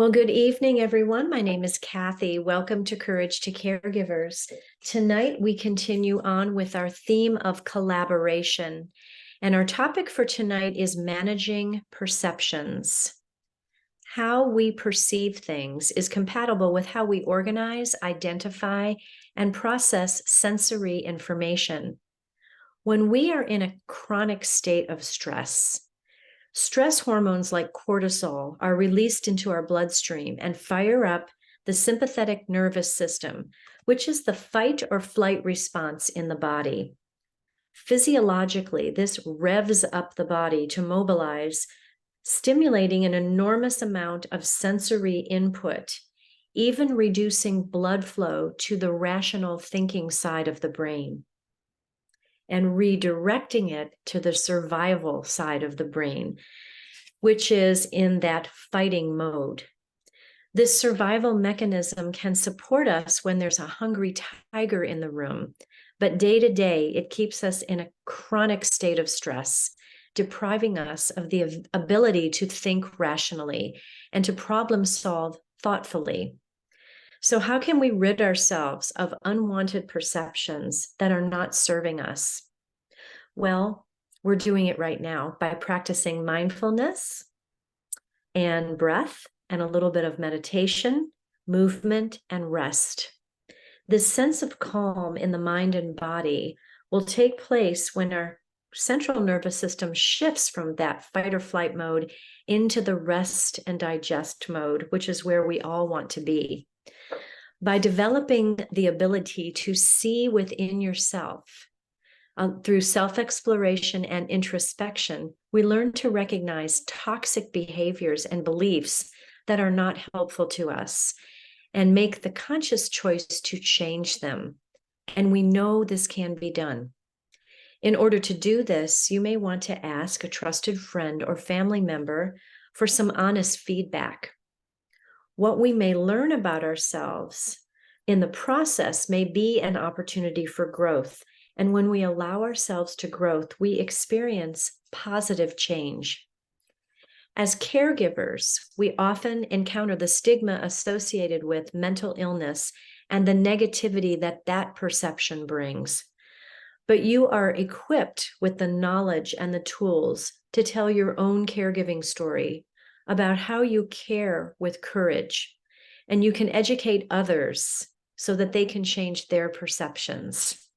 Well, good evening, everyone. My name is Cathy. Welcome to Courage to Caregivers. Tonight, we continue on with our theme of collaboration. And our topic for tonight is managing perceptions. How we perceive things is compatible with how we organize, identify, and process sensory information. When we are in a chronic state of stress hormones like cortisol are released into our bloodstream and fire up the sympathetic nervous system, which is the fight or flight response in the body. Physiologically, this revs up the body to mobilize, stimulating an enormous amount of sensory input, even reducing blood flow to the rational thinking side of the brain and redirecting it to the survival side of the brain, which is in that fighting mode. This survival mechanism can support us when there's a hungry tiger in the room, but day to day, it keeps us in a chronic state of stress, depriving us of the ability to think rationally and to problem solve thoughtfully. So how can we rid ourselves of unwanted perceptions that are not serving us? Well, we're doing it right now by practicing mindfulness and breath and a little bit of meditation, movement, and rest. This sense of calm in the mind and body will take place when our central nervous system shifts from that fight or flight mode into the rest and digest mode, which is where we all want to be. By developing the ability to see within yourself, through self-exploration and introspection, we learn to recognize toxic behaviors and beliefs that are not helpful to us and make the conscious choice to change them. And we know this can be done. In order to do this, you may want to ask a trusted friend or family member for some honest feedback. What we may learn about ourselves in the process may be an opportunity for growth. And when we allow ourselves to growth, we experience positive change. As caregivers, we often encounter the stigma associated with mental illness and the negativity that that perception brings. But you are equipped with the knowledge and the tools to tell your own caregiving story about how you care with courage, and you can educate others so that they can change their perceptions.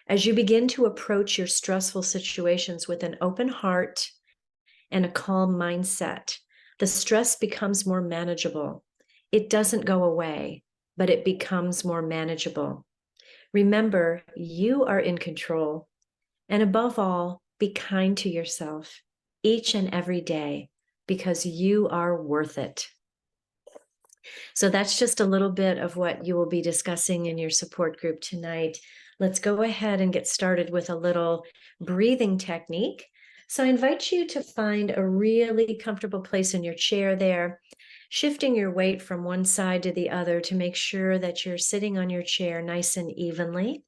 As you begin to approach your stressful situations with an open heart and a calm mindset, the stress becomes more manageable. It doesn't go away, but it becomes more manageable. Remember, you are in control. And above all, be kind to yourself each and every day because you are worth it. So that's just a little bit of what you will be discussing in your support group tonight. Let's go ahead and get started with a little breathing technique. So I invite you to find a really comfortable place in your chair there, shifting your weight from one side to the other to make sure that you're sitting on your chair nice and evenly,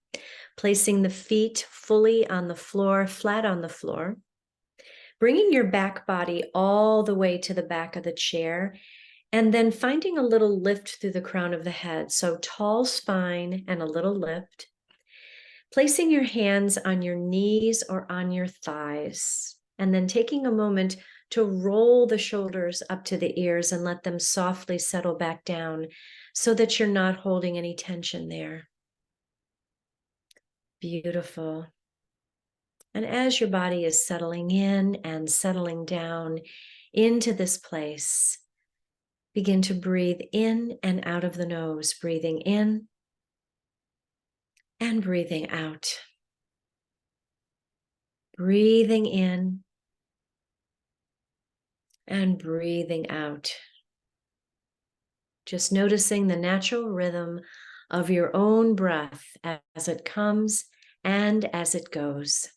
placing the feet fully on the floor, flat on the floor, bringing your back body all the way to the back of the chair, and then finding a little lift through the crown of the head. So tall spine and a little lift. Placing your hands on your knees or on your thighs, and then taking a moment to roll the shoulders up to the ears and let them softly settle back down so that you're not holding any tension there. Beautiful. And as your body is settling in and settling down into this place, begin to breathe in and out of the nose, breathing in and breathing out. Breathing in and breathing out. Just noticing the natural rhythm of your own breath as it comes and as it goes.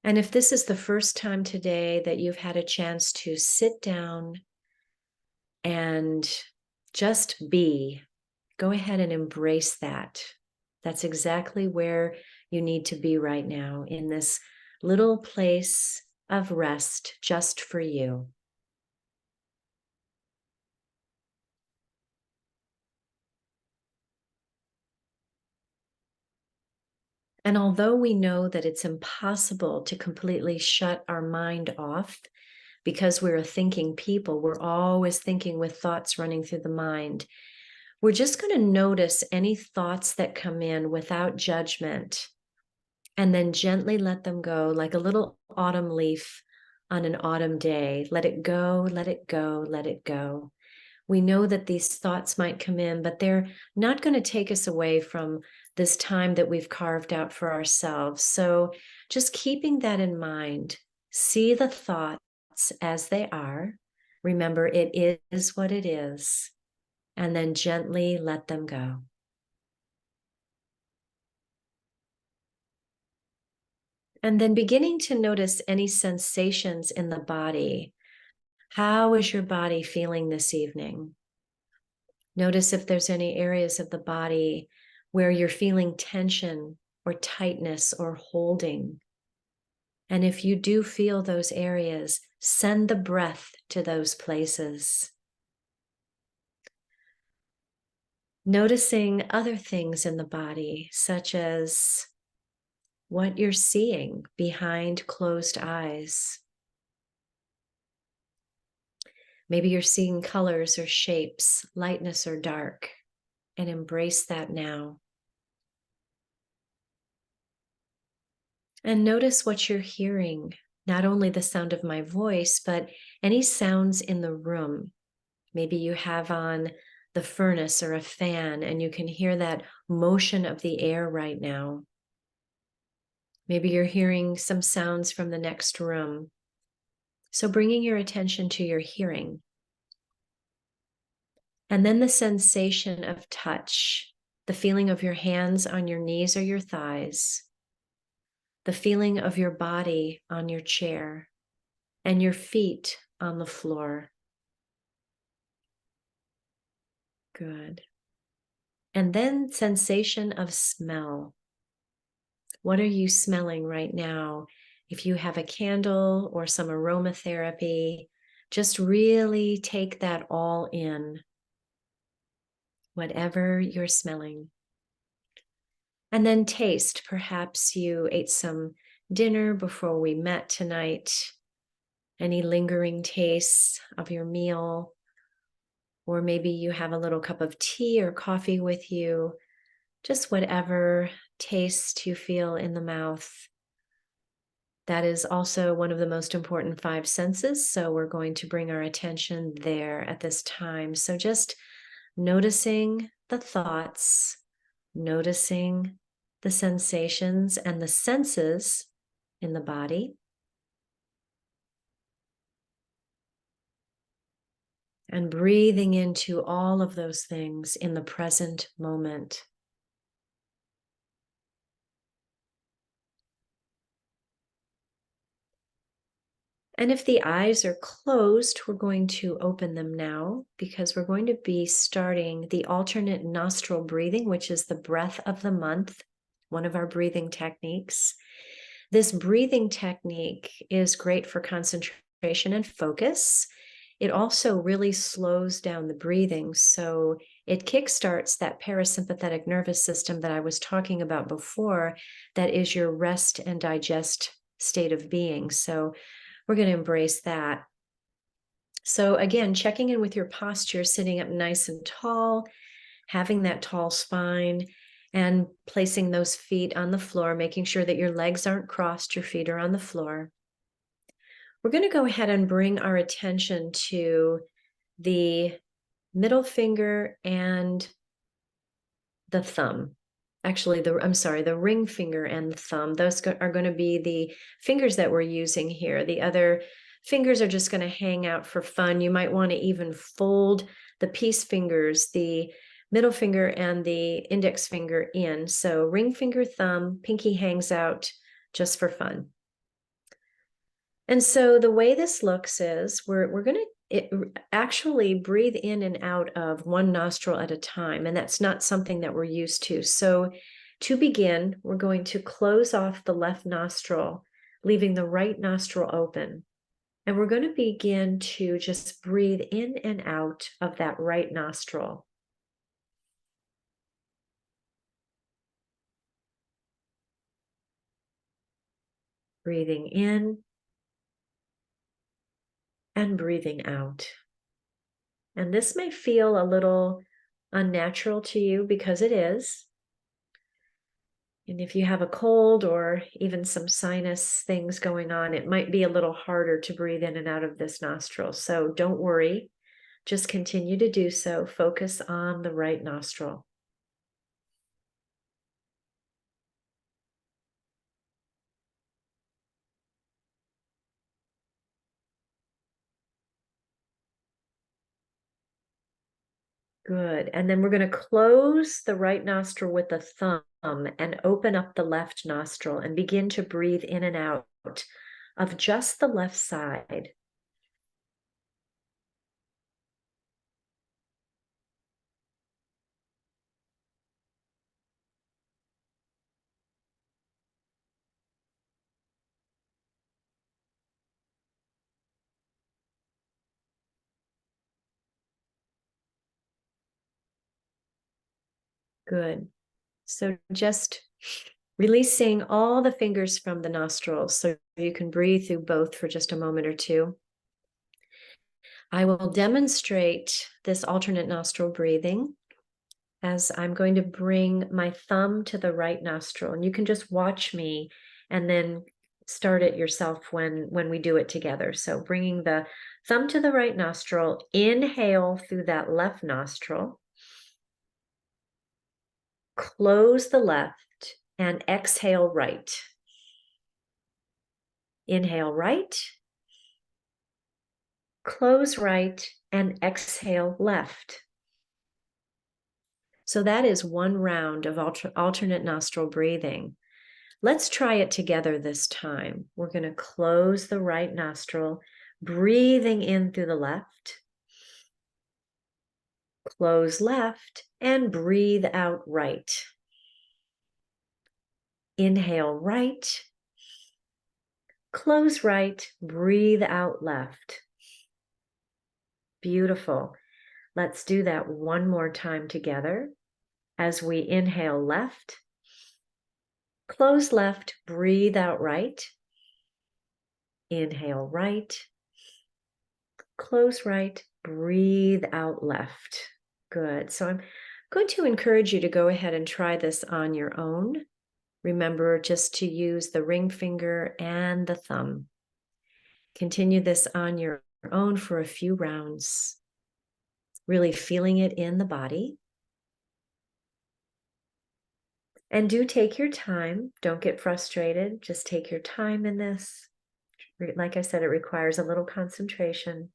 And if this is the first time today that you've had a chance to sit down and just be, go ahead and embrace that. That's exactly where you need to be right now, in this little place of rest just for you. And although we know that it's impossible to completely shut our mind off because we're a thinking people, we're always thinking with thoughts running through the mind. We're just going to notice any thoughts that come in without judgment and then gently let them go like a little autumn leaf on an autumn day. Let it go, let it go, let it go. We know that these thoughts might come in, but they're not going to take us away from this time that we've carved out for ourselves. So just keeping that in mind, see the thoughts as they are. Remember, it is what it is, and then gently let them go. And then beginning to notice any sensations in the body. How is your body feeling this evening? Notice if there's any areas of the body where you're feeling tension or tightness or holding. And if you do feel those areas, send the breath to those places. Noticing other things in the body, such as what you're seeing behind closed eyes. Maybe you're seeing colors or shapes, lightness or dark, and embrace that now. And notice what you're hearing, not only the sound of my voice, but any sounds in the room. Maybe you have on the furnace or a fan and you can hear that motion of the air right now. Maybe you're hearing some sounds from the next room. So bringing your attention to your hearing. And then the sensation of touch, the feeling of your hands on your knees or your thighs, the feeling of your body on your chair, and your feet on the floor. Good. And then sensation of smell. What are you smelling right now? If you have a candle or some aromatherapy, just really take that all in, whatever you're smelling. And then taste. Perhaps you ate some dinner before we met tonight. Any lingering tastes of your meal, or maybe you have a little cup of tea or coffee with you, just whatever taste you feel in the mouth. That is also one of the most important five senses, so we're going to bring our attention there at this time. So just noticing the thoughts, noticing the sensations and the senses in the body. And breathing into all of those things in the present moment. And if the eyes are closed, we're going to open them now because we're going to be starting the alternate nostril breathing, which is the breath of the month, one of our breathing techniques. This breathing technique is great for concentration and focus. It also really slows down the breathing. So it kickstarts that parasympathetic nervous system that I was talking about before, that is your rest and digest state of being. So we're going to embrace that. So again, checking in with your posture, sitting up nice and tall, having that tall spine, and placing those feet on the floor, making sure that your legs aren't crossed, your feet are on the floor. We're going to go ahead and bring our attention to the middle finger and the thumb. Actually, the ring finger and the thumb. Those are going to be the fingers that we're using here. The other fingers are just going to hang out for fun. You might want to even fold the peace fingers, the middle finger and the index finger in. So ring finger, thumb, pinky hangs out just for fun. And so the way this looks is we're going to actually breathe in and out of one nostril at a time. And that's not something that we're used to. So to begin, we're going to close off the left nostril, leaving the right nostril open. And we're going to begin to just breathe in and out of that right nostril. Breathing in and breathing out. And this may feel a little unnatural to you because it is. And if you have a cold or even some sinus things going on, it might be a little harder to breathe in and out of this nostril. So don't worry, just continue to do so. Focus on the right nostril. Good. And then we're going to close the right nostril with the thumb and open up the left nostril and begin to breathe in and out of just the left side. Good. So just releasing all the fingers from the nostrils so you can breathe through both for just a moment or two. I will demonstrate this alternate nostril breathing as I'm going to bring my thumb to the right nostril. And you can just watch me and then start it yourself when we do it together. So bringing the thumb to the right nostril, inhale through that left nostril, close the left, and exhale right. Inhale right, close right, and exhale left. So that is one round of alternate nostril breathing. Let's try it together this time. We're going to close the right nostril, breathing in through the left, close left, and breathe out right. Inhale right, close right, breathe out left. Beautiful. Let's do that one more time together. As we inhale left, close left, breathe out right. Inhale right, close right, breathe out left. Good. So I'm going to encourage you to go ahead and try this on your own. Remember just to use the ring finger and the thumb. Continue this on your own for a few rounds, really feeling it in the body. And do take your time. Don't get frustrated. Just take your time in this. Like I said, it requires a little concentration.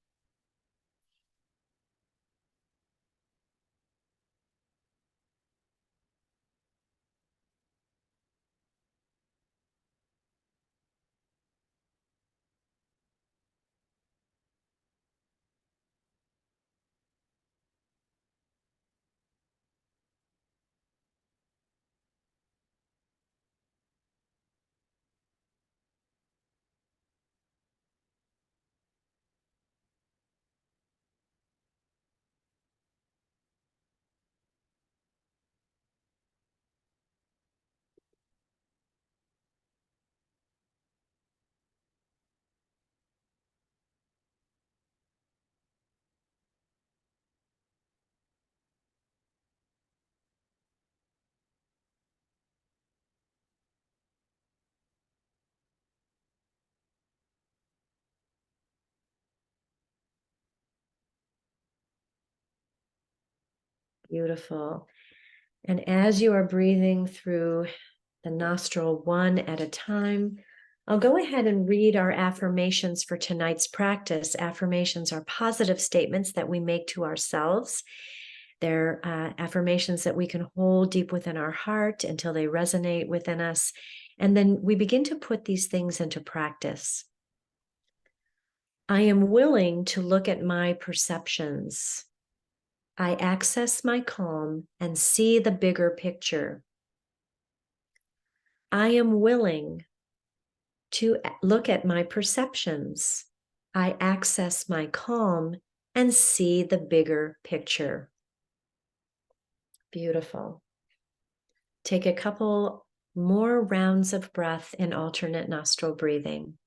Beautiful. And as you are breathing through the nostril one at a time, I'll go ahead and read our affirmations for tonight's practice. Affirmations are positive statements that we make to ourselves. They're affirmations that we can hold deep within our heart until they resonate within us. And then we begin to put these things into practice. I am willing to look at my perceptions. I access my calm and see the bigger picture. I am willing to look at my perceptions. I access my calm and see the bigger picture. Beautiful. Take a couple more rounds of breath in alternate nostril breathing.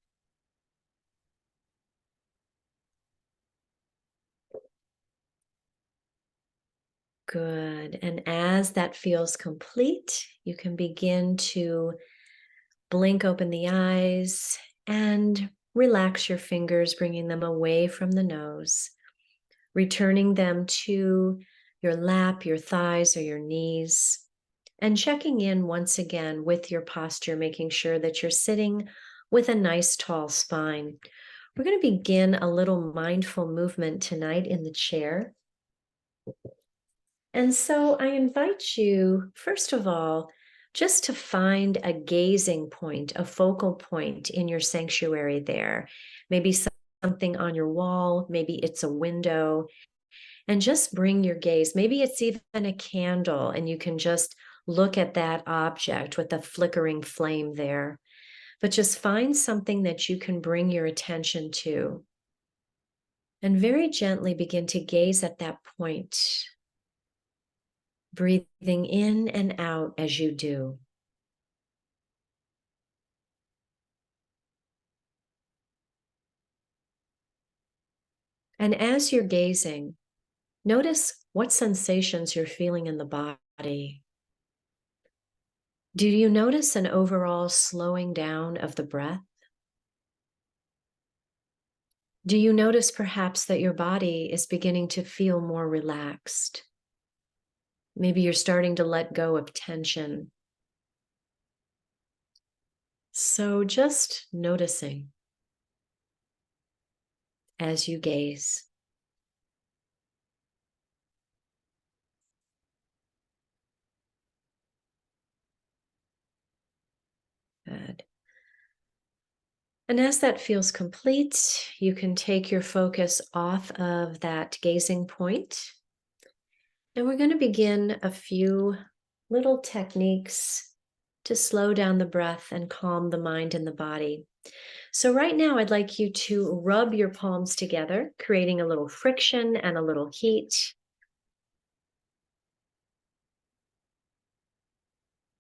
Good. And as that feels complete, you can begin to blink open the eyes and relax your fingers, bringing them away from the nose, returning them to your lap, your thighs, or your knees, and checking in once again with your posture, making sure that you're sitting with a nice tall spine. We're going to begin a little mindful movement tonight in the chair. And so I invite you, first of all, just to find a gazing point, a focal point in your sanctuary there. Maybe something on your wall, maybe it's a window, and just bring your gaze. Maybe it's even a candle, and you can just look at that object with the flickering flame there. But just find something that you can bring your attention to, and very gently begin to gaze at that point, breathing in and out as you do. And as you're gazing, notice what sensations you're feeling in the body. Do you notice an overall slowing down of the breath? Do you notice perhaps that your body is beginning to feel more relaxed? Maybe you're starting to let go of tension. So just noticing as you gaze. Good. And as that feels complete, you can take your focus off of that gazing point. And we're going to begin a few little techniques to slow down the breath and calm the mind and the body. So right now, I'd like you to rub your palms together, creating a little friction and a little heat.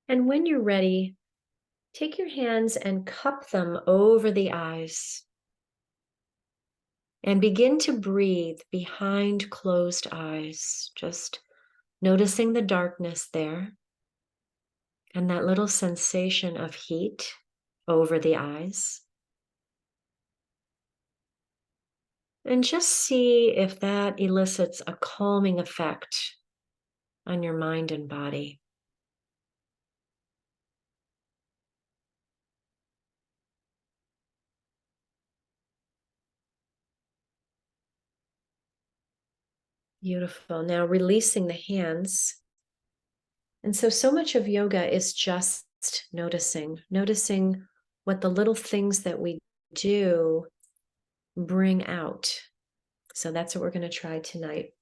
And when you're ready, take your hands and cup them over the eyes. And begin to breathe behind closed eyes, just noticing the darkness there and that little sensation of heat over the eyes. And just see if that elicits a calming effect on your mind and body. Beautiful. Now releasing the hands. And so much of yoga is just noticing what the little things that we do bring out. So that's what we're going to try tonight.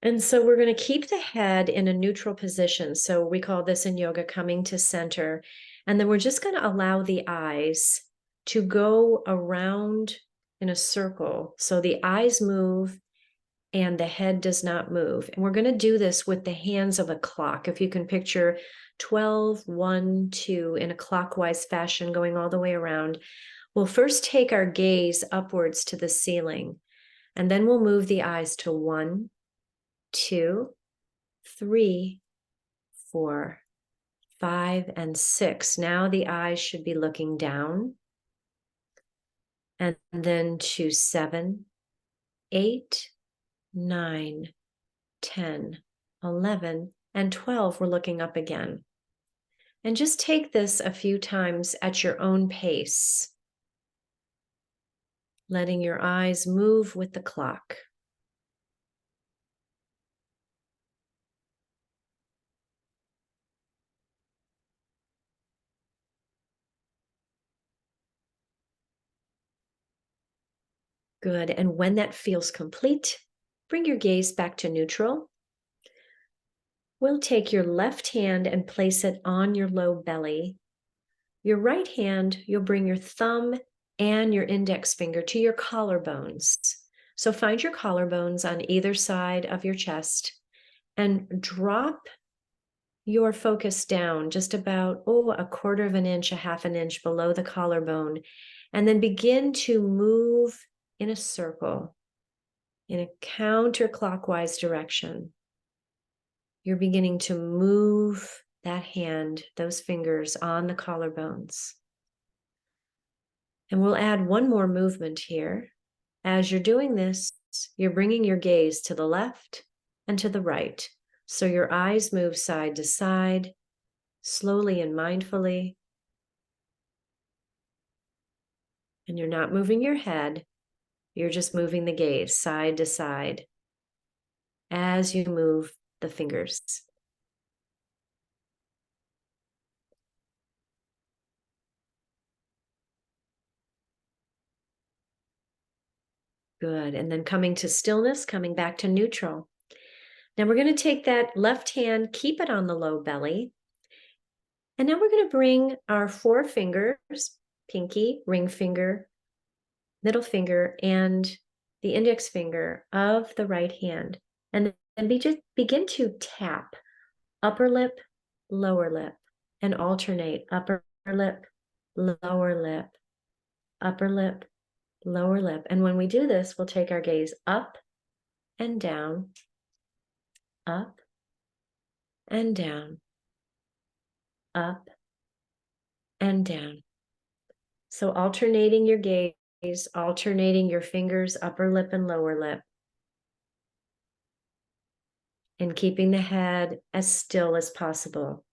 And so we're going to keep the head in a neutral position. So we call this in yoga coming to center. And then we're just going to allow the eyes to go around in a circle. So the eyes move and the head does not move. And we're going to do this with the hands of a clock. If you can picture 12, 1, 2 in a clockwise fashion going all the way around. We'll first take our gaze upwards to the ceiling, and then we'll move the eyes to 1, 2, 3, 4, 5, and 6. Now the eyes should be looking down. And then to 7, 8, 9, 10, 11, and 12, we're looking up again. And just take this a few times at your own pace, letting your eyes move with the clock. Good. And when that feels complete, bring your gaze back to neutral. We'll take your left hand and place it on your low belly, Your right hand, you'll bring your thumb and your index finger to your collarbones. So find your collarbones on either side of your chest and drop your focus down just about, a quarter of an inch, a half an inch below the collarbone, and then begin to move in a circle in a counterclockwise direction. You're beginning to move that hand, those fingers on the collarbones. And we'll add one more movement here. As you're doing this, you're bringing your gaze to the left and to the right. So your eyes move side to side, slowly and mindfully. And you're not moving your head, you're just moving the gaze side to side as you move the fingers. Good. And then coming to stillness, coming back to neutral. Now we're going to take that left hand, keep it on the low belly. And now we're going to bring our 4 fingers, pinky, ring finger, middle finger, and the index finger of the right hand. And then begin to tap upper lip, lower lip, and alternate upper lip, lower lip, upper lip, lower lip. And when we do this, we'll take our gaze up and down, up and down, up and down. So alternating your gaze, alternating your fingers, upper lip and lower lip, and keeping the head as still as possible.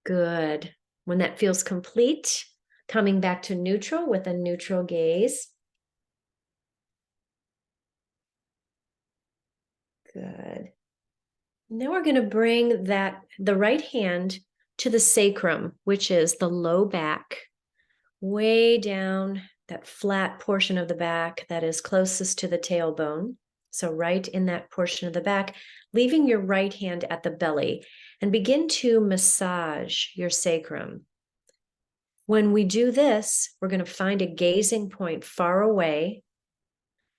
Good. When that feels complete, coming back to neutral with a neutral gaze. Good. Now we're going to bring the right hand to the sacrum, which is the low back, way down that flat portion of the back that is closest to the tailbone. So right in that portion of the back, leaving your right hand at the belly, and begin to massage your sacrum. When we do this, we're going to find a gazing point far away,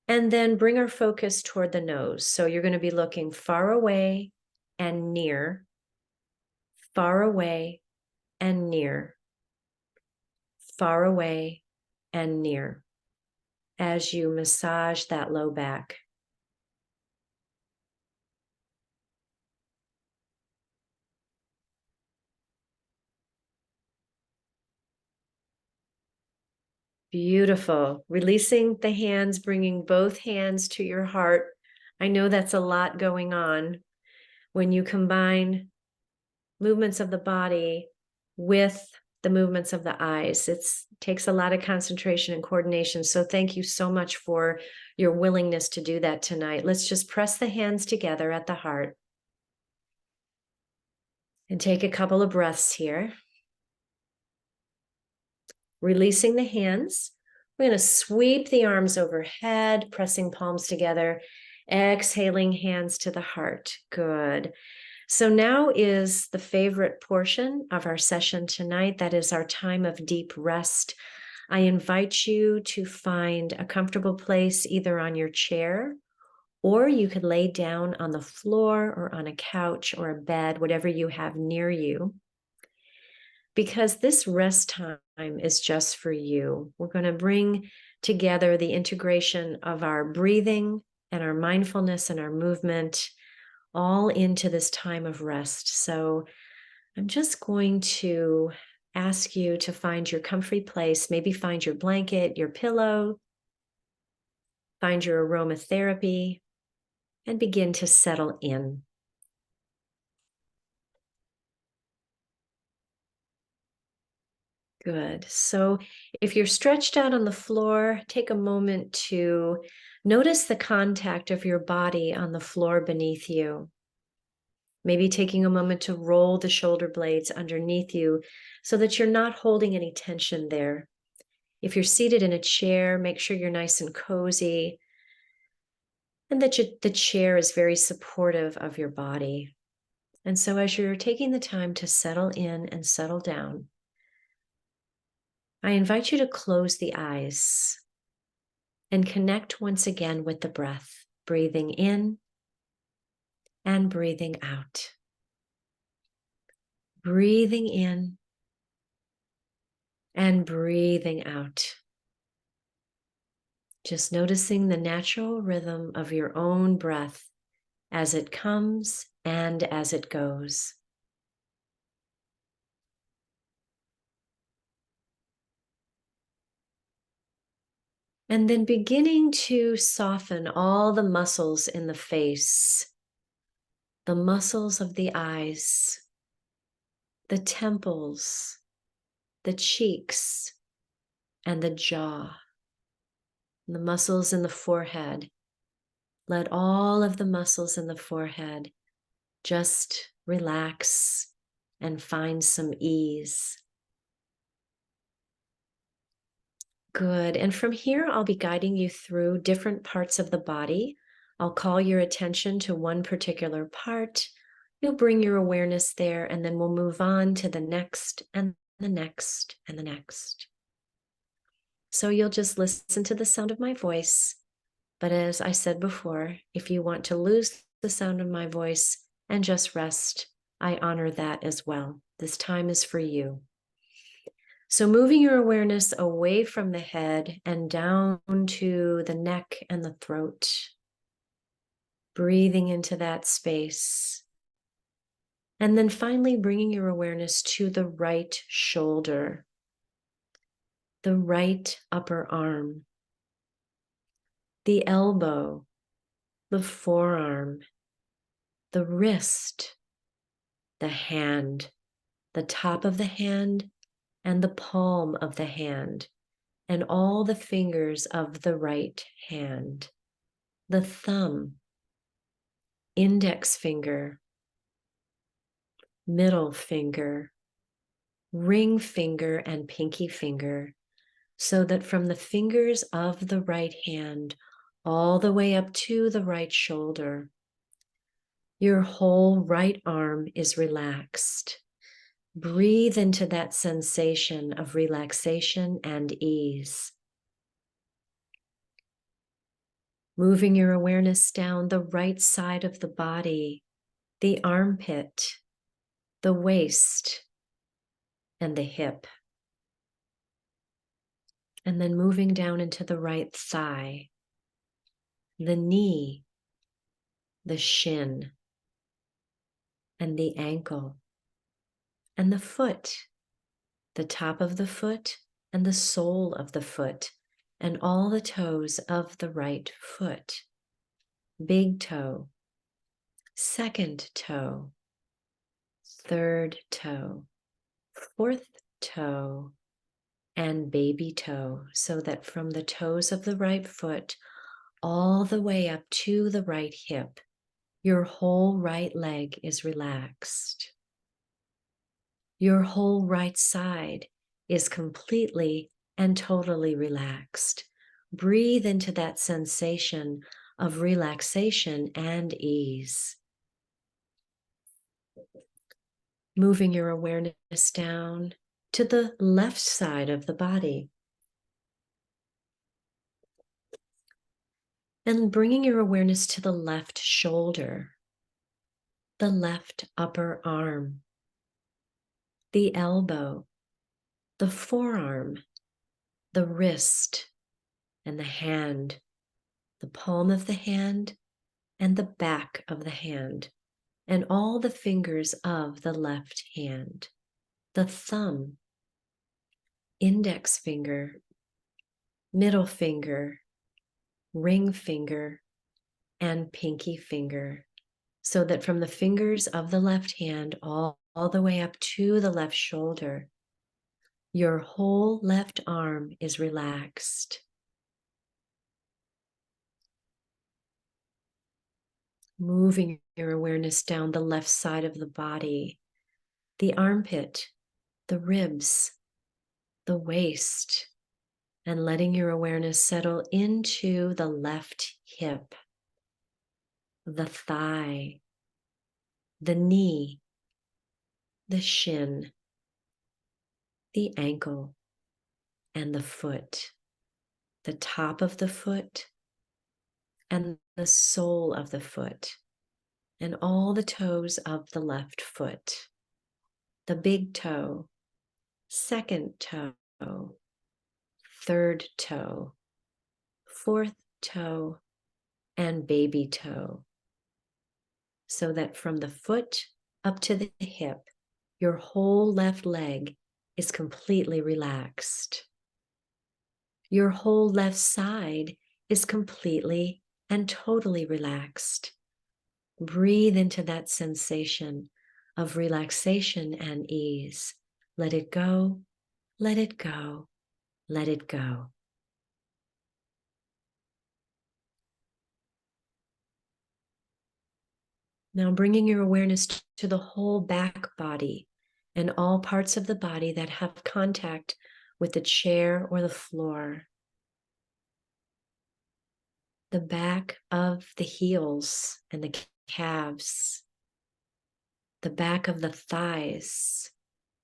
and then bring our focus toward the nose. So you're going to be looking far away and near, far away and near, far away and near, as you massage that low back. Beautiful. Releasing the hands, bringing both hands to your heart. I know that's a lot going on when you combine movements of the body with the movements of the eyes. It takes a lot of concentration and coordination. So thank you so much for your willingness to do that tonight. Let's just press the hands together at the heart and take a couple of breaths here. Releasing the hands. We're going to sweep the arms overhead, pressing palms together, exhaling hands to the heart. Good. So now is the favorite portion of our session tonight. That is our time of deep rest. I invite you to find a comfortable place either on your chair, or you could lay down on the floor or on a couch or a bed, whatever you have near you. Because this rest time is just for you. We're going to bring together the integration of our breathing and our mindfulness and our movement all into this time of rest. So I'm just going to ask you to find your comfy place, maybe find your blanket, your pillow, find your aromatherapy, and begin to settle in. Good. So if you're stretched out on the floor, take a moment to notice the contact of your body on the floor beneath you. Maybe taking a moment to roll the shoulder blades underneath you so that you're not holding any tension there. If you're seated in a chair, make sure you're nice and cozy. and that the chair is very supportive of your body. And so as you're taking the time to settle in and settle down, I invite you to close the eyes and connect once again with the breath, breathing in and breathing out. Breathing in and breathing out. Just noticing the natural rhythm of your own breath as it comes and as it goes. And then beginning to soften all the muscles in the face, the muscles of the eyes, the temples, the cheeks, and the jaw, and the muscles in the forehead. Let all of the muscles in the forehead just relax and find some ease. Good. And from here, I'll be guiding you through different parts of the body. I'll call your attention to one particular part. You'll bring your awareness there, and then we'll move on to the next and the next and the next. So you'll just listen to the sound of my voice. But as I said before, if you want to lose the sound of my voice and just rest, I honor that as well. This time is for you. So moving your awareness away from the head and down to the neck and the throat. Breathing into that space. And then finally bringing your awareness to the right shoulder, the right upper arm, the elbow, the forearm, the wrist, the hand, the top of the hand, and the palm of the hand, and all the fingers of the right hand, the thumb, index finger, middle finger, ring finger, and pinky finger, so that from the fingers of the right hand all the way up to the right shoulder, your whole right arm is relaxed. Breathe into that sensation of relaxation and ease. Moving your awareness down the right side of the body, the armpit, the waist, and the hip. And then moving down into the right thigh, the knee, the shin, and the ankle, and the foot, the top of the foot, and the sole of the foot, and all the toes of the right foot. Big toe, second toe, third toe, fourth toe, and baby toe, so that from the toes of the right foot all the way up to the right hip, your whole right leg is relaxed. Your whole right side is completely and totally relaxed. Breathe into that sensation of relaxation and ease. Moving your awareness down to the left side of the body. And bringing your awareness to the left shoulder, the left upper arm, the elbow, the forearm, the wrist, and the hand, the palm of the hand, and the back of the hand, and all the fingers of the left hand, the thumb, index finger, middle finger, ring finger, and pinky finger, so that from the fingers of the left hand all the way up to the left shoulder, your whole left arm is relaxed. Moving your awareness down the left side of the body, the armpit, the ribs, the waist, and letting your awareness settle into the left hip, the thigh, the knee, the shin, the ankle, and the foot, the top of the foot, and the sole of the foot, and all the toes of the left foot, the big toe, second toe, third toe, fourth toe, and baby toe, so that from the foot up to the hip, your whole left leg is completely relaxed. Your whole left side is completely and totally relaxed. Breathe into that sensation of relaxation and ease. Let it go, let it go, let it go. Now bringing your awareness to the whole back body and all parts of the body that have contact with the chair or the floor. The back of the heels and the calves, the back of the thighs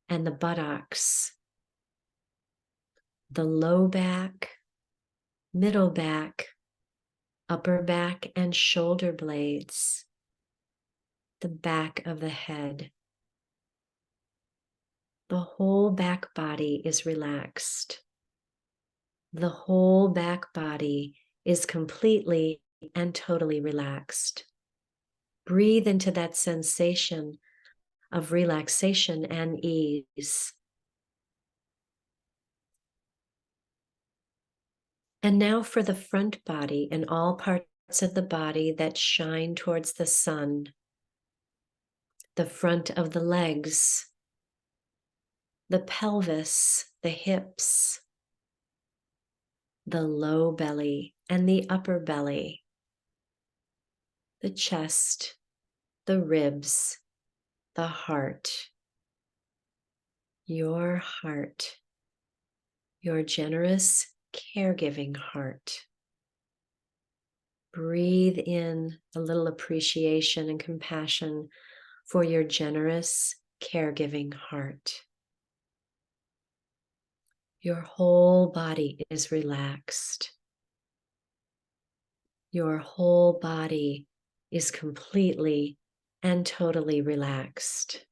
and the buttocks, the low back, middle back, upper back and shoulder blades, the back of the head. The whole back body is relaxed. The whole back body is completely and totally relaxed. Breathe into that sensation of relaxation and ease. And now for the front body and all parts of the body that shine towards the sun. The front of the legs, the pelvis, the hips, the low belly and the upper belly, the chest, the ribs, the heart, your generous, caregiving heart. Breathe in a little appreciation and compassion for your generous, caregiving heart. Your whole body is relaxed. Your whole body is completely and totally relaxed.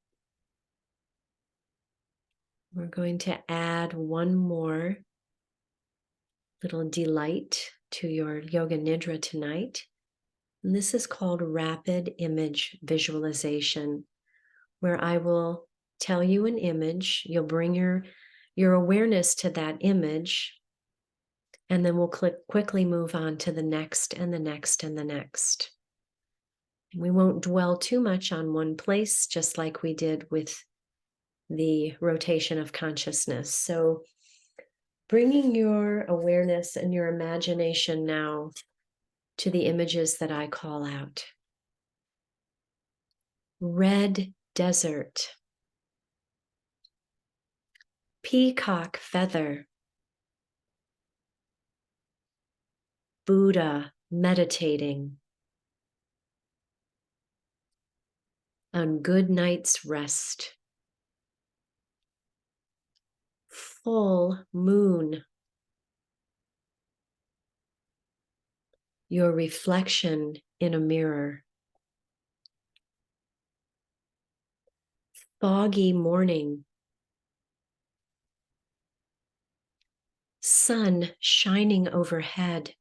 We're going to add one more little delight to your yoga nidra tonight. And this is called rapid image visualization, where I will tell you an image. You'll bring your awareness to that image, and then we'll quickly move on to the next and the next and the next. We won't dwell too much on one place, just like we did with the rotation of consciousness. So bringing your awareness and your imagination now to the images that I call out. Red desert, peacock feather, Buddha meditating, on good night's rest, full moon, your reflection in a mirror, foggy morning, sun shining overhead,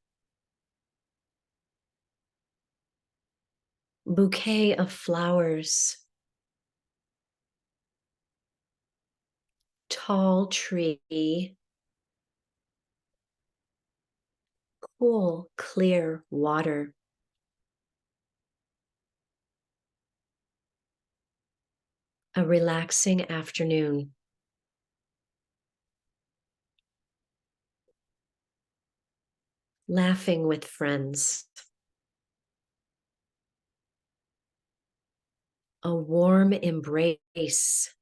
bouquet of flowers, tall tree, cool, clear water. A relaxing afternoon. Laughing with friends. A warm embrace.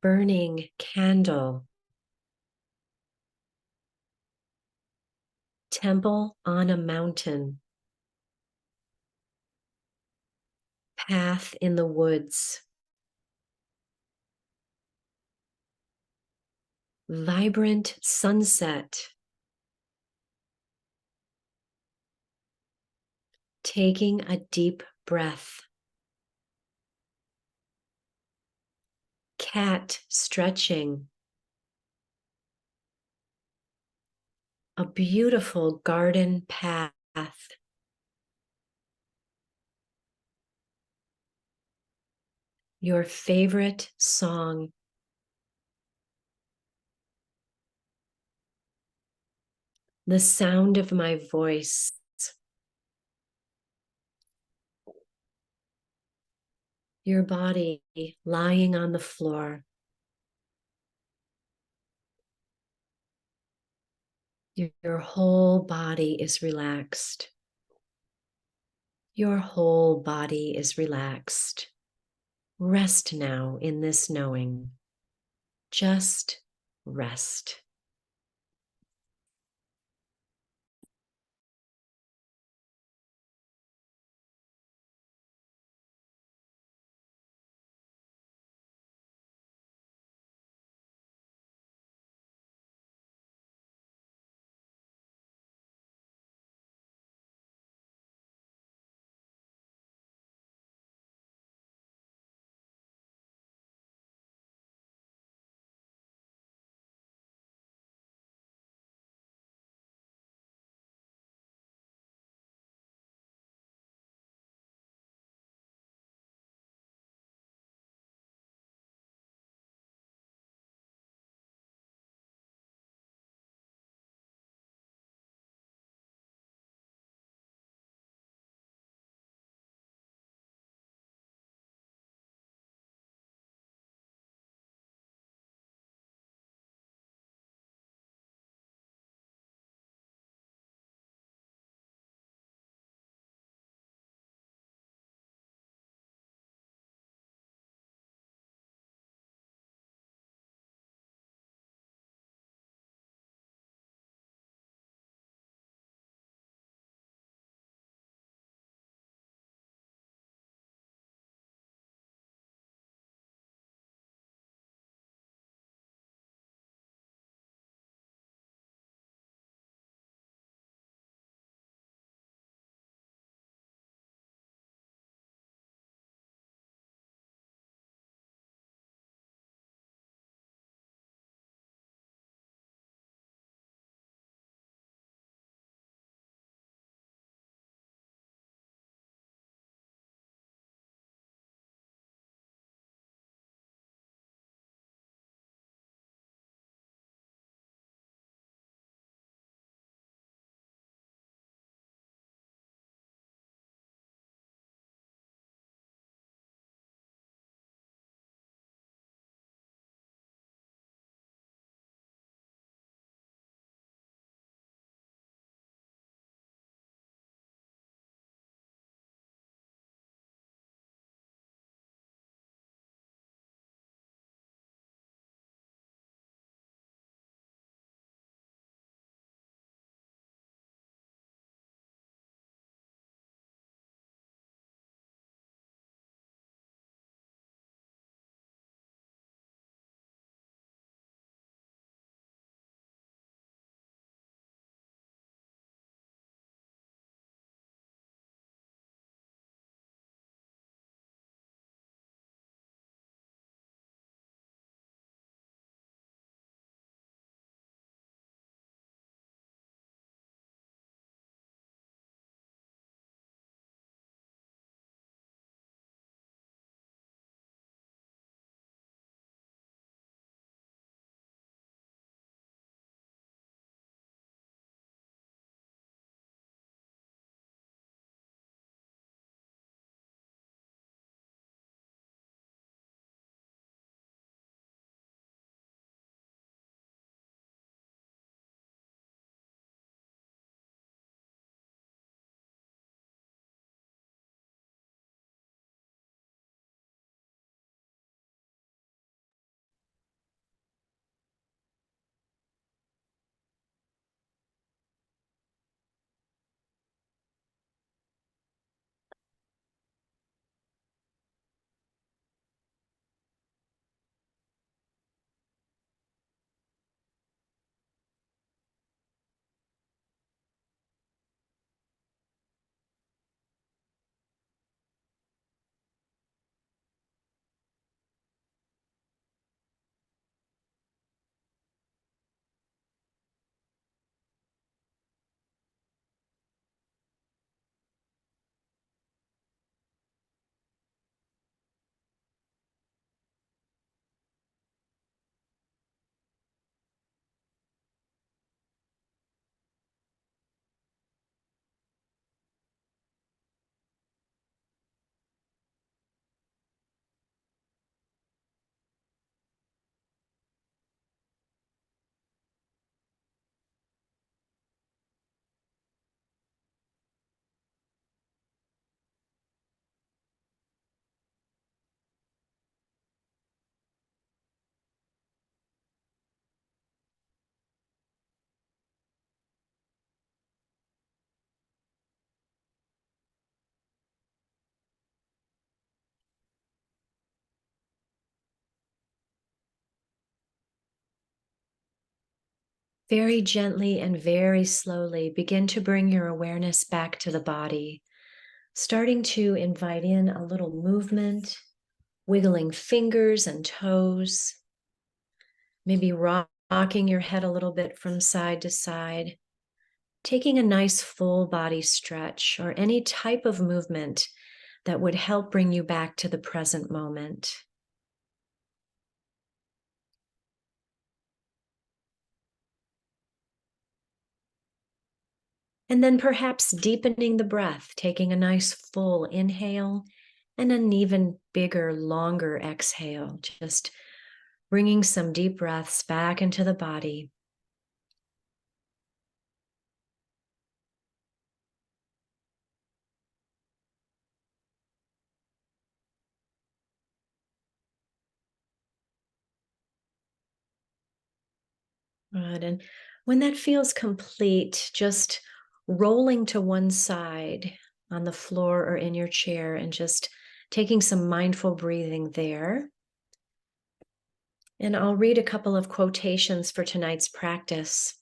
Burning candle. temple on a mountain, path in the woods, vibrant sunset, taking a deep breath, cat stretching, a beautiful garden path, your favorite song, the sound of my voice, your body lying on the floor, your whole body is relaxed. Your whole body is relaxed. Rest now in this knowing. Just rest. Very gently and very slowly begin to bring your awareness back to the body, starting to invite in a little movement, wiggling fingers and toes, maybe rocking your head a little bit from side to side, taking a nice full body stretch or any type of movement that would help bring you back to the present moment. And then perhaps deepening the breath, taking a nice full inhale and an even bigger, longer exhale, just bringing some deep breaths back into the body. Good. And when that feels complete, just rolling to one side on the floor or in your chair and just taking some mindful breathing there. And I'll read a couple of quotations for tonight's practice.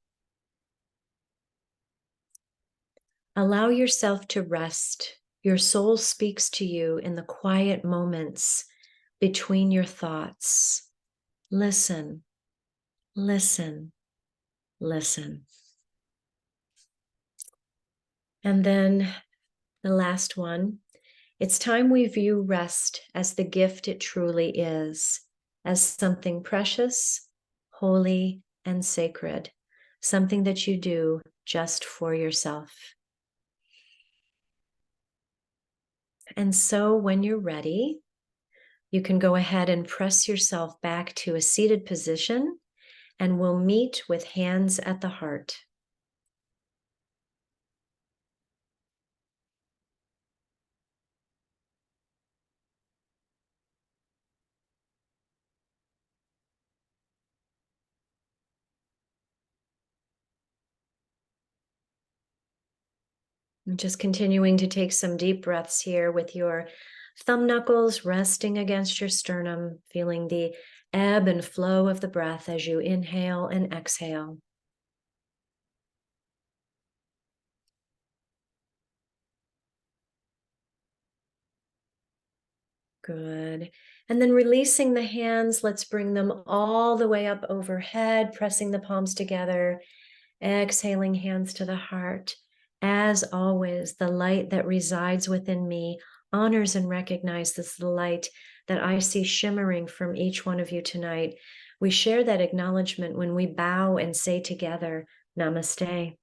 Allow yourself to rest. Your soul speaks to you in the quiet moments between your thoughts. Listen, listen, listen. And then the last one, it's time we view rest as the gift it truly is, as something precious, holy, and sacred, something that you do just for yourself. And so when you're ready, you can go ahead and press yourself back to a seated position, and we'll meet with hands at the heart. And just continuing to take some deep breaths here with your thumb knuckles resting against your sternum, feeling the ebb and flow of the breath as you inhale and exhale. Good. And then releasing the hands, let's bring them all the way up overhead, pressing the palms together, exhaling hands to the heart. As always, the light that resides within me honors and recognizes the light that I see shimmering from each one of you tonight. We share that acknowledgement when we bow and say together, Namaste.